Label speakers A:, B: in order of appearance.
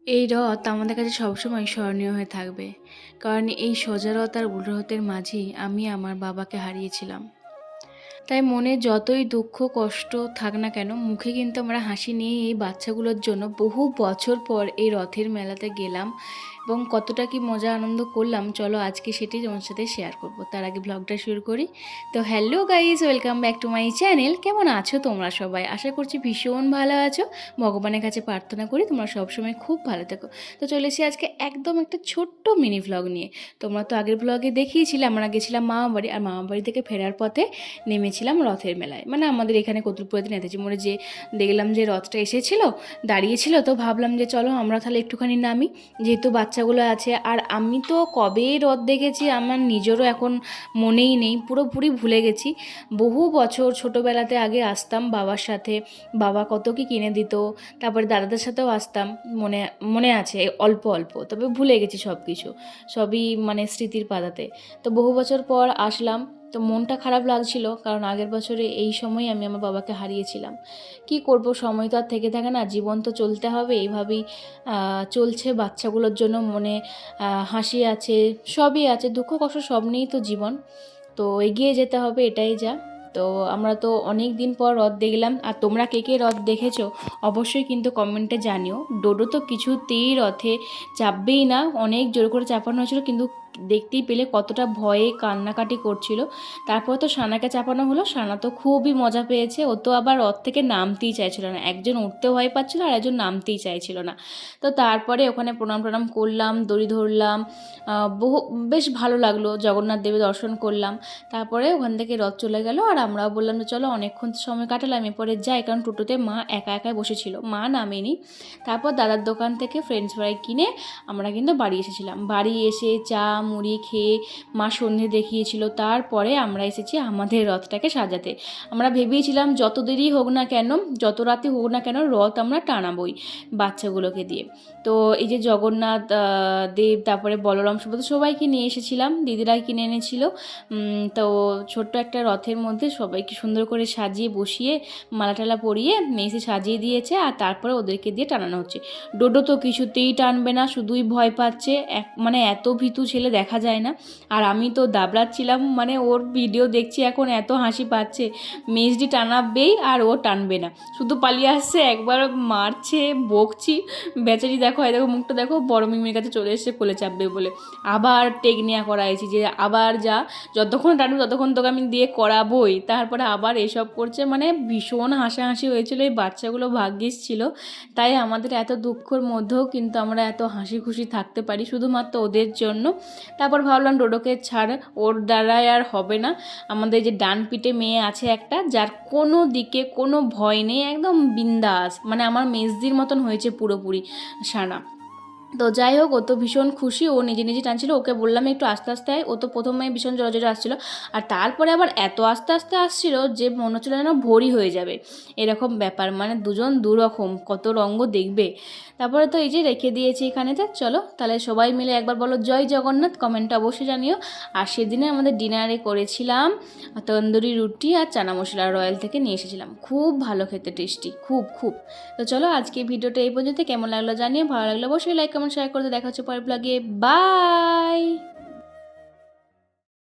A: এই রথ আমাদের কাছে সবসময় স্মরণীয় হয়ে থাকবে। কারণ এই সোজা রথ আর উল্টো রথের মাঝেই আমি আমার বাবাকে হারিয়েছিলাম। তাই মনে যতই দুঃখ কষ্ট থাক না কেন, মুখে কিন্তু আমরা হাসি নিয়ে এই বাচ্চাগুলোর জন্য বহু বছর পর এই রথের মেলাতে গেলাম এবং কতটা কি মজা আনন্দ করলাম, চলো আজকে সেটাই তোমার সাথে শেয়ার করব। তার আগে ব্লগটা শুরু করি। তো hello guys, welcome back to my channel. কেমন আছো তোমরা সবাই? আশা করছি ভীষণ ভালো আছো। ভগবানের কাছে প্রার্থনা করি তোমরা সবসময় খুব ভালো থেকো। তো চলে এসেছি আজকে একদম একটা ছোট্ট মিনি ভ্লগ নিয়ে। তোমরা তো আগের ব্লগে দেখিয়েছিলে আমরা গেছিলাম মামাবাড়ি, আর মামাবাড়ি থেকে ফেরার পথে নেমেছিলাম রথের মেলায়। মানে আমাদের এখানে কতুলপুরাতে নেতাজি মোড়ে যে দেখলাম যে রথটা এসেছিল, দাঁড়িয়েছিল, তো ভাবলাম যে চলো আমরা তাহলে একটুখানি নামি, যেহেতু বাচ্চাগুলো আছে। আর আমি তো কবে রথ দেখেছি আমার নিজেরও এখন মনেই নেই, পুরোপুরি ভুলে গেছি। বহু বছর ছোটোবেলাতে আগে আসতাম বাবার সাথে, বাবা কত কি কিনে দিত, তারপরে দাদাদের সাথেও আসতাম, মনে মনে আছে অল্প অল্প, তবে ভুলে গেছি সব কিছু, সবই মানে স্মৃতির পাতাতে। তো বহু বছর পর আসলাম, তো মনটা খারাপ লাগছিল, কারণ আগের বছরে এই সময় আমি আমার বাবাকে হারিয়েছিলাম। কি করব, সময় তো আর থেকে থাকে না, জীবন তো চলতে হবে, এইভাবেই চলছে। বাচ্চাগুলোর জন্য মনে হাসি আছে, সবই আছে, দুঃখ কষ্ট সব নিয়েই তো জীবন। তো এগিয়ে যেতে হবে, এটাই যা। তো আমরা তো অনেক দিন পর রথ দেখলাম। আর তোমরা কে কে রথ দেখেছো অবশ্যই কিন্তু কমেন্টে জানিও। ডোডো তো কিছুতেই রথে চাপবেই না, অনেক জোর করে চাপানো হয়েছিল, কিন্তু দেখতেই পেলে কতটা ভয়ে কান্নাকাটি করছিল। তারপর তো সানাকে চাপানো হলো, সানা তো খুবই মজা পেয়েছে, ও তো আবার রথ থেকে নামতেই চাইছিল না, একজন উঠতে ভয় পাচ্ছিল আর একজন নামতেই চাইছিল না। তো তারপরে ওখানে প্রণাম প্রণাম করলাম, দড়ি ধরলাম, বেশ ভালো লাগলো, জগন্নাথ দেবের দর্শন করলাম। তারপরে ওখান থেকে রথ চলে গেল, আর আমরাও বললাম যে চলো অনেকক্ষণ সময় কাটালাম, এরপরে যাই, কারণ টোটোতে মা একা একাই বসেছিল, মা নামেনি। তারপর দাদার দোকান থেকে ফ্রেঞ্চ ফ্রাই কিনে আমরা কিন্তু বাড়ি এসেছিলাম। বাড়ি এসে চা মুড়ি খেয়ে মা সন্ধে দেখিয়েছিল, তারপরে আমরা এসেছি আমাদের রথটাকে সাজাতে। আমরা ভেবেছিলাম যত দেরি হোক না কেন, যত রাতে হোক না কেন, রথ আমরা টানাবই বাচ্চাগুলোকে দিয়ে। তো এই যে জগন্নাথ দেব, তারপরে বলরাম, সুভদ্রা সবাইকে নিয়ে এসেছিলাম, দিদিরাই কিনে এনেছিল। তো ছোট্ট একটা রথের মধ্যে সবাইকে সুন্দর করে সাজিয়ে বসিয়ে মালা টালা পরিয়ে মেসে সাজিয়ে দিয়েছে, আর তারপরে ওদেরকে দিয়ে টানানো হচ্ছে। ডোডো তো কিছুতেই টানবে না, শুধুই ভয় পাচ্ছে, মানে এত ভীতু ছেলে দেখা যায় না। আর আমি তো দাবড়াচ্ছিলাম, মানে ওর ভিডিও দেখছি এখন, এত হাসি পাচ্ছে। মেজদি টানাবেই আর ও টানবে না, শুধু পালিয়ে আসছে, একবার মারছে, বকছি। বেচারি দেখো, এই দেখো মুখটা দেখো, বড় মিমির কাছে চলে এসেছে কোলে চাপবে বলে। আবার টেকনিয়া করাইছি যে আবার যা, যতক্ষণ টানবো ততক্ষণ তোকে আমি দিয়ে করাবোই। তারপরে আবার এসব করছে, মানে ভীষণ হাসাহাসি হয়েছিল। এই বাচ্চাগুলো ভাগ্যিস ছিল, তাই আমাদের এত দুঃখের মধ্যেও কিন্তু আমরা এত হাসি খুশি থাকতে পারি, শুধুমাত্র ওদের জন্য। তারপর ভাবলাম ডোডোকে ছাড়, ওর দ্বারাই আর হবে না। আমাদের যে ডান পিঠে মেয়ে আছে একটা, যার কোনো দিকে কোনো ভয় নেই, একদম বিন্দাস, মানে আমার মেজদির মতন হয়েছে পুরোপুরি সানা। তো যাই হোক, ও তো ভীষণ খুশি, ও নিজে নিজে টানছিল, ওকে বললাম একটু আস্তে আস্তে আয়। ও তো প্রথমে ভীষণ জোরে জোরে আসছিলো, আর তারপরে আবার এত আস্তে আস্তে আসছিল যে মনে হচ্ছিল যেন ভরি হয়ে যাবে, এরকম ব্যাপার। মানে দুজন দুরকম, কত রঙ্গ দেখবে। তারপরে তো এই যে রেখে দিয়েছি এখানেতে। চলো তাহলে সবাই মিলে একবার বলো জয় জগন্নাথ, কমেন্টটা অবশ্যই জানিও। আর সেদিনে আমাদের ডিনারে করেছিলাম তন্দুরি রুটি আর চানা মশলা, রয়্যাল থেকে নিয়ে এসেছিলাম, খুব ভালো খেতে, টেস্টি, খুব খুব। তো চলো আজকে ভিডিওটা এই পর্যন্ত, কেমন লাগলো জানিয়ে, ভালো লাগলো অবশ্যই লাইক কমেন্ট শেয়ার করতে। দেখা হচ্ছে পরের ব্লগে, বাই।